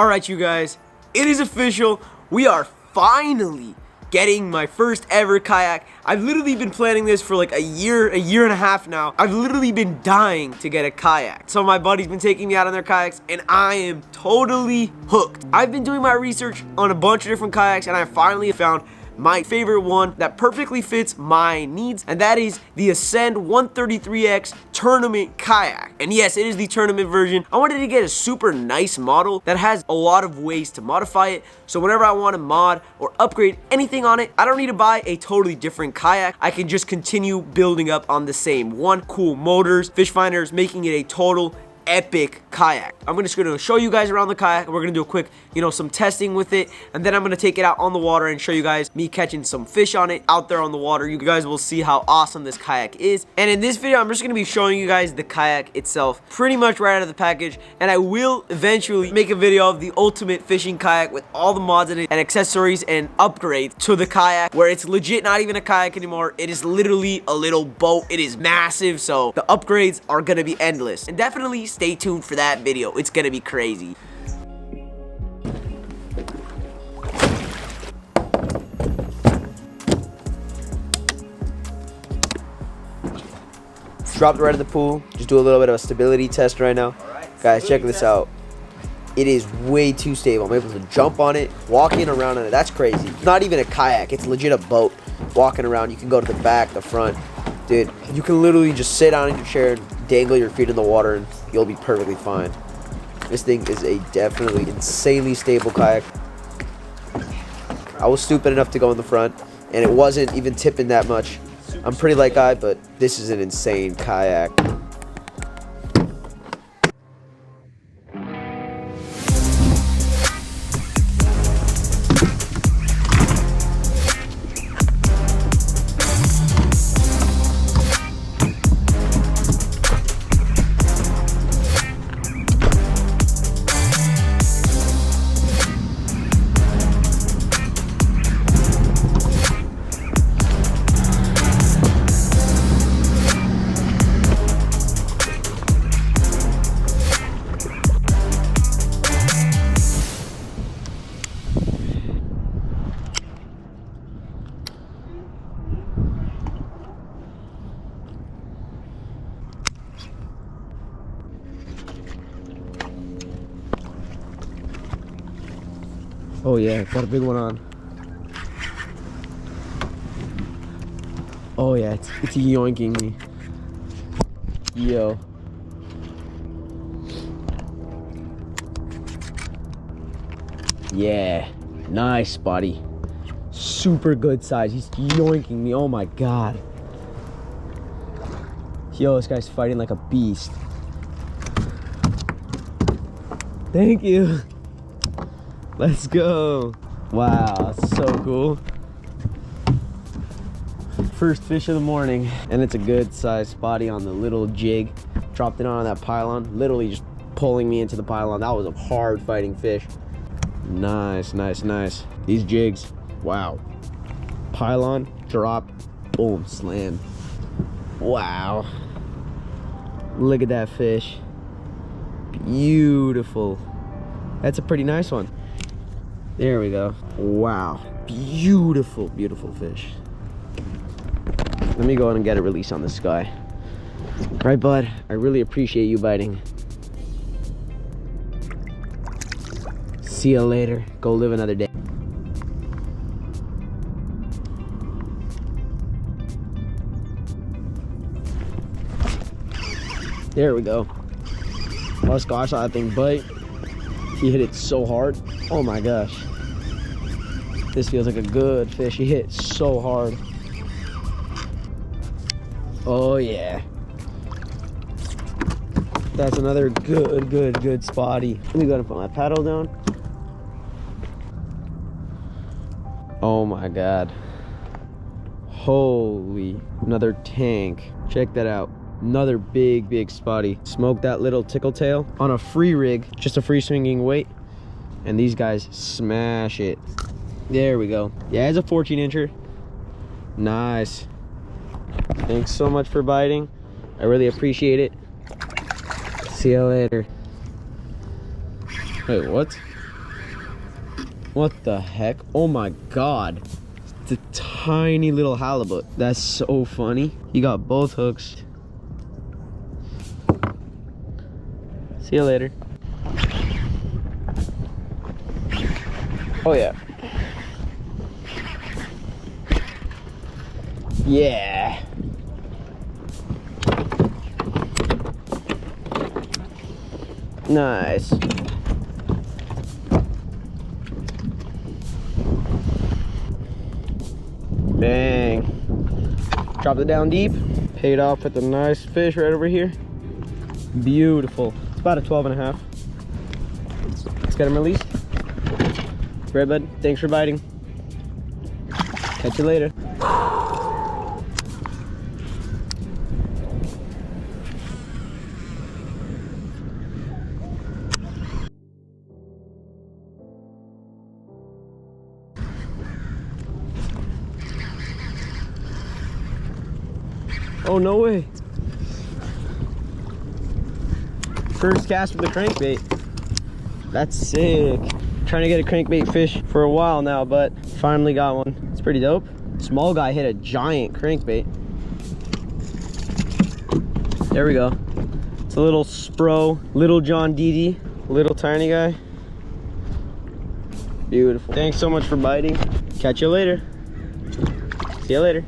Alright, you guys, it is official. We are finally getting my first ever kayak. I've literally been planning this for like a year and a half now. I've literally been dying to get a kayak. Some of my buddies been taking me out on their kayaks and I am totally hooked. I've been doing my research on a bunch of different kayaks and I finally found my favorite one that perfectly fits my needs, and that is the Ascend 133X tournament kayak. And yes, it is the tournament version. I wanted to get a super nice model that has a lot of ways to modify it, so whenever I want to mod or upgrade anything on it, I don't need to buy a totally different kayak. I can just continue building up on the same one. Cool motors, fish finders, making it a total epic kayak. I'm just going to show you guys around the kayak. We're going to do a quick, some testing with it, and then I'm going to take it out on the water and show you guys me catching some fish on it out there on the water. You guys will see how awesome this kayak is. And in this video, I'm just going to be showing you guys the kayak itself pretty much right out of the package, and I will eventually make a video of the ultimate fishing kayak with all the mods in it and accessories and upgrades to the kayak, where it's legit not even a kayak anymore. It is literally a little boat. It is massive, so the upgrades are going to be endless, and definitely stay tuned for that video. It's gonna be crazy. Dropped right in the pool. Just do a little bit of a stability test right now. Guys, check this out. It is way too stable. I'm able to jump on it, walking around on it. That's crazy. It's not even a kayak. It's legit a boat. Walking around, you can go to the back, the front. Dude, you can literally just sit down in your chair and dangle your feet in the water and you'll be perfectly fine. This thing is a definitely insanely stable kayak. I was stupid enough to go in the front and it wasn't even tipping that much. I'm pretty light guy, but this is an insane kayak. Oh yeah, got a big one on. Oh yeah, it's yoinking me. Yo. Yeah, nice buddy. Super good size. He's yoinking me. Oh my god. Yo, this guy's fighting like a beast. Thank you. Let's go. Wow, that's so cool. First fish of the morning, and it's a good sized spotty on the little jig. Dropped it on that pylon, literally just pulling me into the pylon. That was a hard fighting fish. Nice, nice, nice. These jigs, wow. Pylon, drop, boom, slam. Wow. Look at that fish. Beautiful. That's a pretty nice one. There we go. Wow. Beautiful, beautiful fish. Let me go ahead and get a release on this guy. Right, bud? I really appreciate you biting. See you later. Go live another day. There we go. Last gosh, I saw that thing bite. He hit it so hard. Oh my gosh. This feels like a good fish. He hit so hard. Oh yeah. That's another good spotty. Let me go ahead and put my paddle down. Oh my god. Holy, another tank. Check that out. Another big spotty. Smoked that little tickle tail on a free rig, just a free swinging weight, and these guys smash it. There we go. Yeah, it's a 14-incher. Nice. Thanks so much for biting. I really appreciate it. See you later. Wait, what? What the heck? Oh my god. It's a tiny little halibut. That's so funny. He got both hooks. See you later. Oh yeah. Yeah. Nice. Bang. Dropped it down deep. Paid off with a nice fish right over here. Beautiful. It's about a 12 and a half. Let's get him released. Right, bud. Thanks for biting. Catch you later. Oh, no way. First cast with the crankbait. That's sick. Trying to get a crankbait fish for a while now, but finally got one. It's pretty dope. Small guy hit a giant crankbait. There we go. It's a little Spro, little John Dede, little tiny guy. Beautiful. Thanks so much for biting. Catch you later. See you later.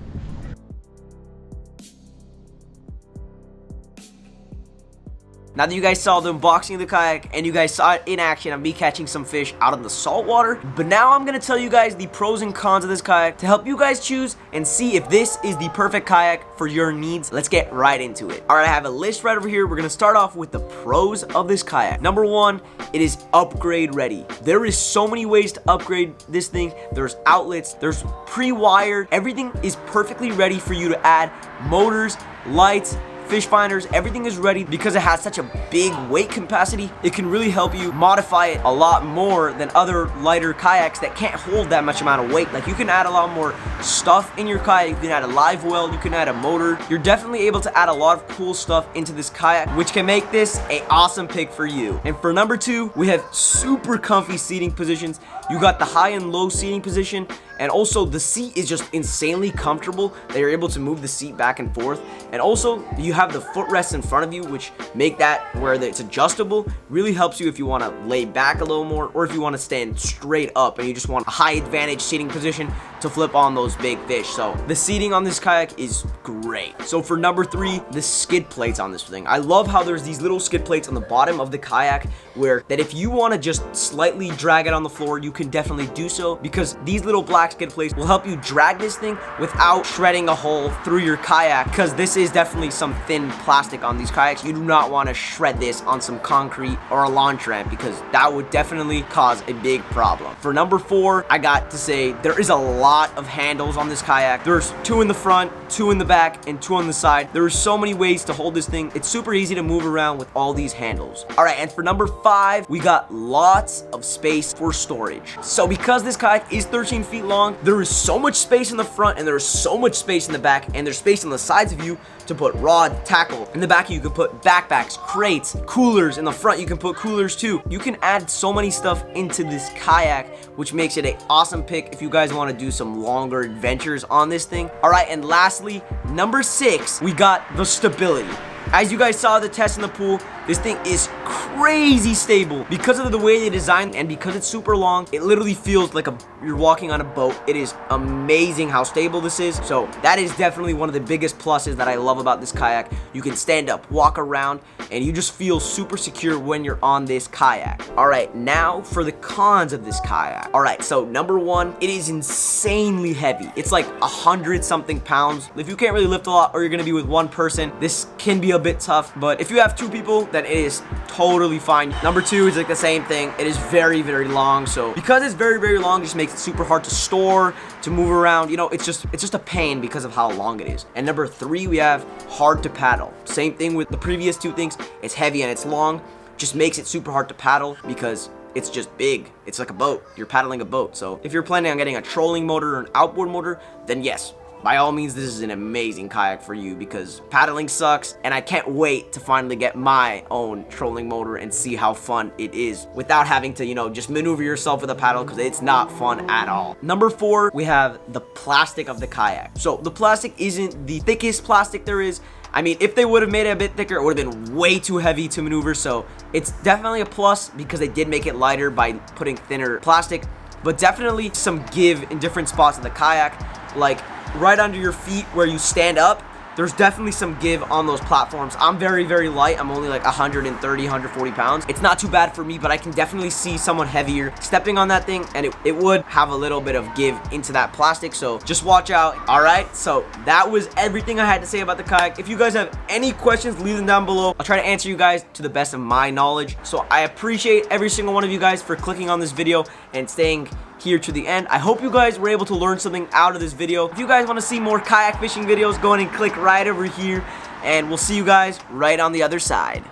Now that you guys saw the unboxing of the kayak and you guys saw it in action of me catching some fish out of the saltwater, but now I'm going to tell you guys the pros and cons of this kayak to help you guys choose and see if this is the perfect kayak for your needs. Let's get right into it. Alright, I have a list right over here. We're going to start off with the pros of this kayak. Number one, it is upgrade ready. There is so many ways to upgrade this thing. There's outlets, there's pre-wired. Everything is perfectly ready for you to add motors, lights, fish finders. Everything is ready because it has such a big weight capacity. It can really help you modify it a lot more than other lighter kayaks that can't hold that much amount of weight. Like, you can add a lot more stuff in your kayak. You can add a live well, you can add a motor. You're definitely able to add a lot of cool stuff into this kayak, which can make this an awesome pick for you. And for number two, we have super comfy seating positions. You got the high and low seating position, and also the seat is just insanely comfortable that you're able to move the seat back and forth. And also you have the footrests in front of you, which make that where it's adjustable. Really helps you if you want to lay back a little more, or if you want to stand straight up and you just want a high advantage seating position to flip on those big fish. So the seating on this kayak is great. So for number three, the skid plates on this thing. I love how there's these little skid plates on the bottom of the kayak where that if you want to just slightly drag it on the floor, you can definitely do so, because these little black skid plates will help you drag this thing without shredding a hole through your kayak, because this is definitely some thin plastic on these kayaks. You do not want to shred this on some concrete or a launch ramp, because that would definitely cause a big problem. For number four, I got to say there is a lot of handles on this kayak. There's two in the front, two in the back, and two on the side. There are so many ways to hold this thing. It's super easy to move around with all these handles. All right, and for number five, we got lots of space for storage. So because this kayak is 13 feet long, there is so much space in the front and there is so much space in the back, and there's space on the sides of you to put rod, tackle. In the back you can put backpacks, crates, coolers. In the front you can put coolers too. You can add so many stuff into this kayak, which makes it an awesome pick if you guys want to do some longer adventures on this thing. All right, and lastly, number six, we got the stability. As you guys saw the test in the pool, this thing is crazy stable. Because of the way they designed and because it's super long, it literally feels like you're walking on a boat. It is amazing how stable this is. So that is definitely one of the biggest pluses that I love about this kayak. You can stand up, walk around, and you just feel super secure when you're on this kayak. All right, now for the cons of this kayak. All right, so number one, it is insanely heavy. It's like 100-something pounds. If you can't really lift a lot, or you're gonna be with one person, this can be a bit tough. But if you have two people, then it is totally fine. Number two is like the same thing. It is very, very long. So because it's very, very long, it just makes it super hard to store, to move around. You know, it's just a pain because of how long it is. And number three, we have hard to paddle. Same thing with the previous two things. It's heavy and it's long. Just makes it super hard to paddle because it's just big. It's like a boat. You're paddling a boat. So if you're planning on getting a trolling motor or an outboard motor, then yes, by all means, this is an amazing kayak for you because paddling sucks, and I can't wait to finally get my own trolling motor and see how fun it is without having to, you know, just maneuver yourself with a paddle, because it's not fun at all. Number 4, we have the plastic of the kayak. So the plastic isn't the thickest plastic there is. I mean, if they would have made it a bit thicker, it would have been way too heavy to maneuver, so it's definitely a plus because they did make it lighter by putting thinner plastic, but definitely some give in different spots of the kayak, like right under your feet where you stand up. There's definitely some give on those platforms. I'm very, very light. I'm only like 130, 140 pounds. It's not too bad for me, but I can definitely see someone heavier stepping on that thing, and it would have a little bit of give into that plastic, so just watch out. All right, so that was everything I had to say about the kayak. If you guys have any questions, leave them down below. I'll try to answer you guys to the best of my knowledge. So I appreciate every single one of you guys for clicking on this video and staying here to the end. I hope you guys were able to learn something out of this video. If you guys want to see more kayak fishing videos, go ahead and click right over here, and we'll see you guys right on the other side.